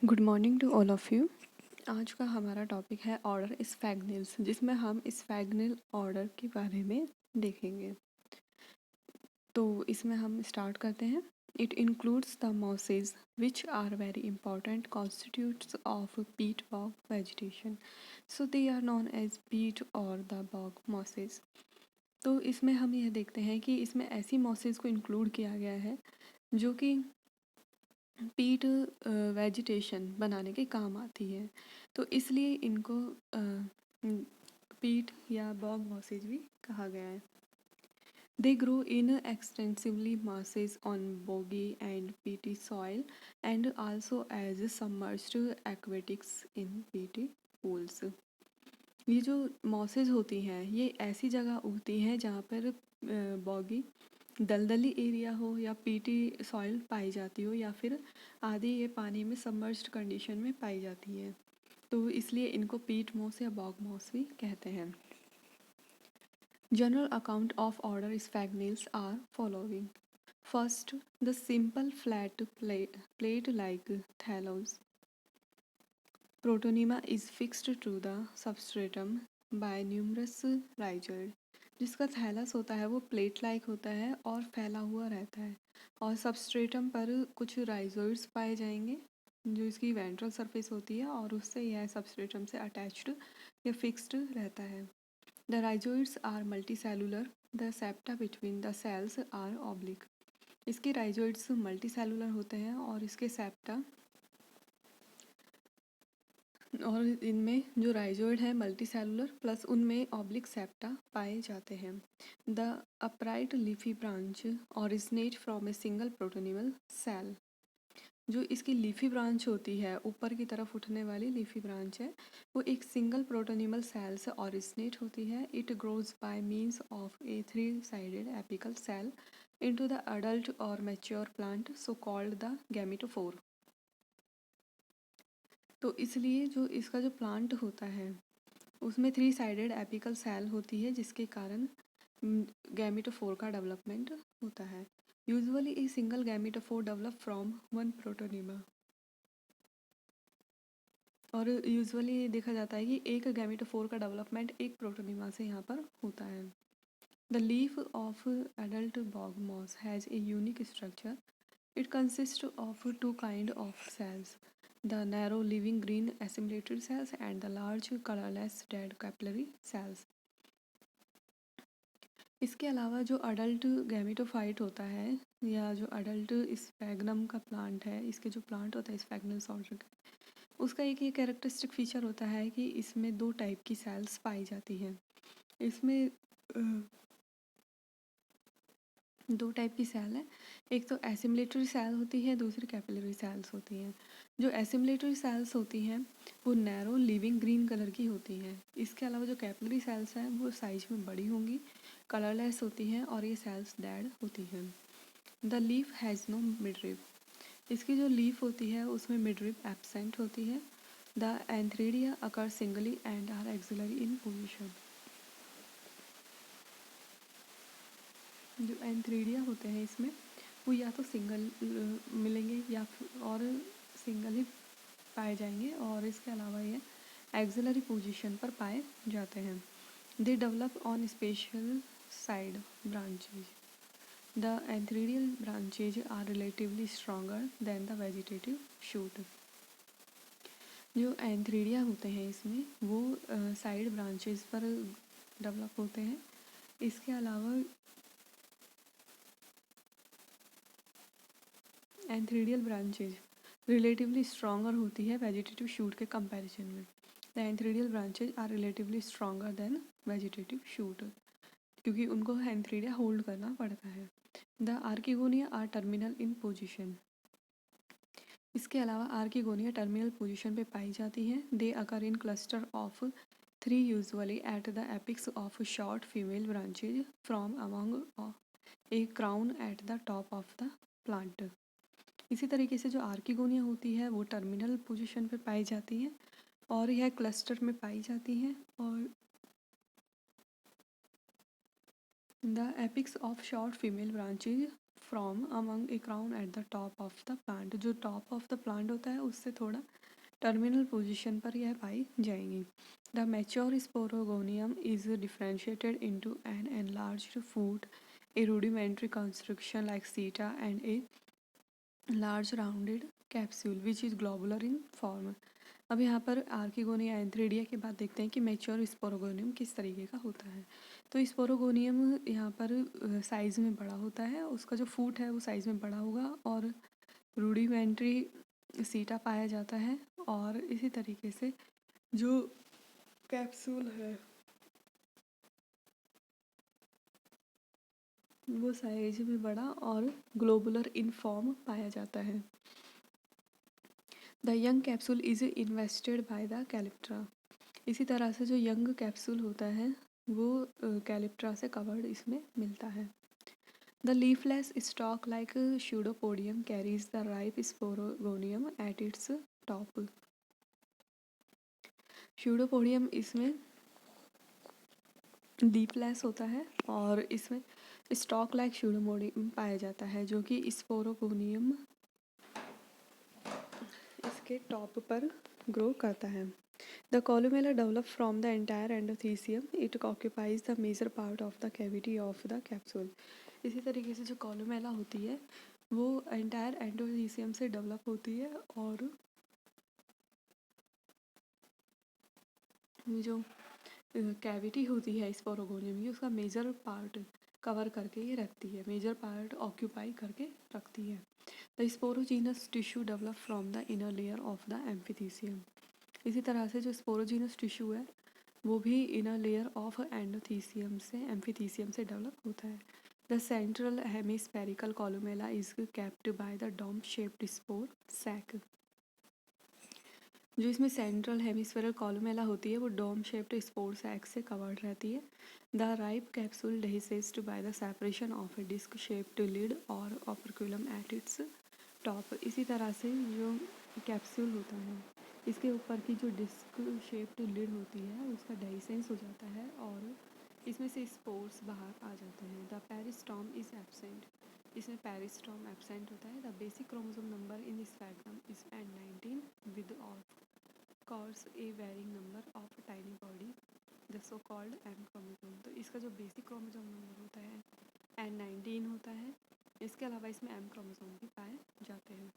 Good morning to all of you. आज का हमारा टॉपिक है ऑर्डर स्फैग्निल्स, जिसमें हम स्फैग्निल ऑर्डर के बारे में देखेंगे। तो इसमें हम स्टार्ट करते हैं। It includes the mosses which are very important constituents of peat bog vegetation, so they are known as peat और द बॉग मॉसेज। तो इसमें हम यह देखते हैं कि इसमें ऐसी मॉसेज को इंक्लूड किया गया है जो कि पीट वेजिटेशन बनाने के काम आती है, तो इसलिए इनको पीट या बॉग मॉसेज भी कहा गया है। They grow in extensively masses on boggy and peaty soil and also as submerged aquatics in peaty pools। ये जो मॉसेज होती हैं ये ऐसी जगह उगती हैं जहाँ पर बॉगी दलदली एरिया हो या पीटी सॉइल पाई जाती हो, या फिर आधी ये पानी में सबमर्ज्ड कंडीशन में पाई जाती है, तो इसलिए इनको पीट मॉस या बॉग मॉस भी कहते हैं। General account of order Sphagnales are following. First, the simple flat plate like thallus protonema is fixed to the substratum by numerous rhizoids. जिसका थैलस होता है वो प्लेट लाइक होता है और फैला हुआ रहता है, और सबस्ट्रेटम पर कुछ राइजर्ड्स पाए जाएंगे जो इसकी वेंट्रल सरफेस होती है, और उससे यह सबस्ट्रेटम से अटैच्ड या फिक्स्ड रहता है। The rhizoids are multicellular, the septa between the cells are oblique. इसके राइजोइड्स मल्टीसेलुलर होते हैं और इसके सेप्टा, और इनमें जो राइजोइड है मल्टीसेलुलर प्लस उनमें ऑब्लिक सेप्टा पाए जाते हैं। The upright leafy branch originate from a single protonemal cell. जो इसकी लीफी ब्रांच होती है, ऊपर की तरफ उठने वाली लीफी ब्रांच है, वो एक सिंगल प्रोटोनिमल सेल से ऑरिजिनेट होती है। It grows by means of a 3-साइडेड apical cell into the adult और mature plant, so called the gametophore. तो इसलिए जो इसका जो प्लांट होता है उसमें 3-साइडेड एपिकल सेल होती है, जिसके कारण गैमेटोफोर का डेवलपमेंट होता है। Usually a single gametophore develop from one protonema, और यूजुअली देखा जाता है कि एक गैमेटोफोर का डेवलपमेंट एक प्रोटोनिमा से यहाँ पर होता है। The leaf of adult bog moss has a unique structure. It consist of 2 kind of cells, the narrow living green assimilated cells and the large colorless dead capillary cells। इसके अलावा जो adult gametophyte होता है या जो adult sphagnum का plant है, इसके जो प्लांट होता है स्फैग्नस ऑर्डर का, उसका एक ये कैरेक्टरिस्टिक फीचर होता है कि इसमें 2 टाइप की सेल्स पाई जाती हैं। इसमें 2 टाइप की सेल है, एक तो एसिमुलेटरी सेल होती है, दूसरी कैपिलरी सेल्स होती हैं। जो एसिमुलेटरी सेल्स होती हैं वो नैरो लिविंग ग्रीन कलर की होती हैं। इसके अलावा जो कैपिलरी सेल्स हैं वो साइज में बड़ी होंगी, कलरलेस होती हैं, और ये सेल्स डेड होती हैं। The leaf has no midrib. इसकी जो लीफ होती है उसमें मिडरिप एब्सेंट होती है। The antheridia occur singly and are axillary in position. जो एंथ्रेडिया होते हैं इसमें वो या तो सिंगल मिलेंगे या और सिंगल ही पाए जाएंगे, और इसके अलावा ये एक्सिलरी पोजीशन पर पाए जाते हैं। They develop on special side branches. The antheridial branches are relatively stronger than the vegetative shoot. जो एंथ्रेडिया होते हैं इसमें वो साइड ब्रांचेज पर डेवलप होते हैं। इसके अलावा एंथ्रेडियल ब्रांचेज रिलेटिवली स्ट्रॉन्गर होती है वेजिटेटिव शूट के कंपैरिजन में। The antheridial branches are relatively stronger than vegetative shoot, क्योंकि उनको एंथ्रेडिया होल्ड करना पड़ता है। The archegonia are terminal in position. इसके अलावा आर्किगोनिया टर्मिनल पोजिशन पे पाई जाती हैं। They occur in cluster of 3 usually at the apex of short female branches from among a crown at the top of the plant. इसी तरीके से जो आर्किगोनिया होती है वो टर्मिनल पोजीशन पे पाई जाती है और यह क्लस्टर में पाई जाती हैं, और the apex of short female branches from among a crown at the top of the plant. जो टॉप ऑफ द प्लांट होता है उससे थोड़ा टर्मिनल पोजीशन पर यह पाई जाएंगी। The mature sporogonium is differentiated into an enlarged foot, a rudimentary construction like seta and a large rounded capsule which is globular in form. अब यहाँ पर आर्किगोनिया एंथ्रेडिया की बात देखते हैं कि मैच्योर स्पोरोगोनियम किस तरीके का होता है। तो स्पोरोगोनियम यहाँ पर साइज़ में बड़ा होता है, उसका जो फूट है वो साइज़ में बड़ा होगा और रूडिमेंट्री सीटा पाया जाता है, और इसी तरीके से जो कैप्सूल है वो साइज में बड़ा और ग्लोबुलर इन फॉर्म पाया जाता है। The young capsule is invested by the calyptra. इसी तरह से जो यंग कैप्सूल होता है वो कैलिप्ट्रा से कवर्ड इसमें मिलता है। The leafless stalk like pseudopodium carries the ripe sporogonium at its top. Pseudopodium इसमें लीफलेस होता है और इसमें स्टॉक लाइक स्यूडोपोडियम पाया जाता है जो कि स्पोरोगोनियम इसके टॉप पर ग्रो करता है। The columella develop from the entire endothecium. It occupies the major part of the cavity of the capsule. इसी तरीके से जो columella होती है वो entire endothecium से डेवलप होती है और जो कैविटी होती है स्पोरोगोनियम की उसका मेजर पार्ट कवर करके ये रखती है, मेजर पार्ट ऑक्यूपाई करके रखती है। The sporogenous tissue develop from the inner layer of the amphithecium. इसी तरह से जो स्पोरोजीनस टिश्यू है वो भी इनर लेयर ऑफ एंडोथीसियम से एम्फीथीसियम से डेवलप होता है। The central hemispherical columella is capped by the dome shaped spore sac. जो इसमें सेंट्रल हेमिस्फेरल कॉलुमेला होती है वो डोम शेप्ड स्पोर सैक से कवर्ड रहती है। The ripe capsule dehisced by the separation of A disc shaped lid और operculum eight its top. इसी तरह से जो कैप्सूल होता है इसके ऊपर की जो डिस्क शेप्ड लिड होती है उसका डेहिसेंस हो जाता है और इसमें से स्पोर्स बाहर आ जाते हैं। The peristome is absent. इसमें पेरिस्टॉम एब्सेंट होता है। The basic chromosome number in this diagram is N19 with of course a varying number of tiny body the so called M chromosome. तो इसका जो बेसिक क्रोमोसोम नंबर होता है N19 होता है। इसके अलावा इसमें एम क्रोमोसोम भी पाए जाते हैं।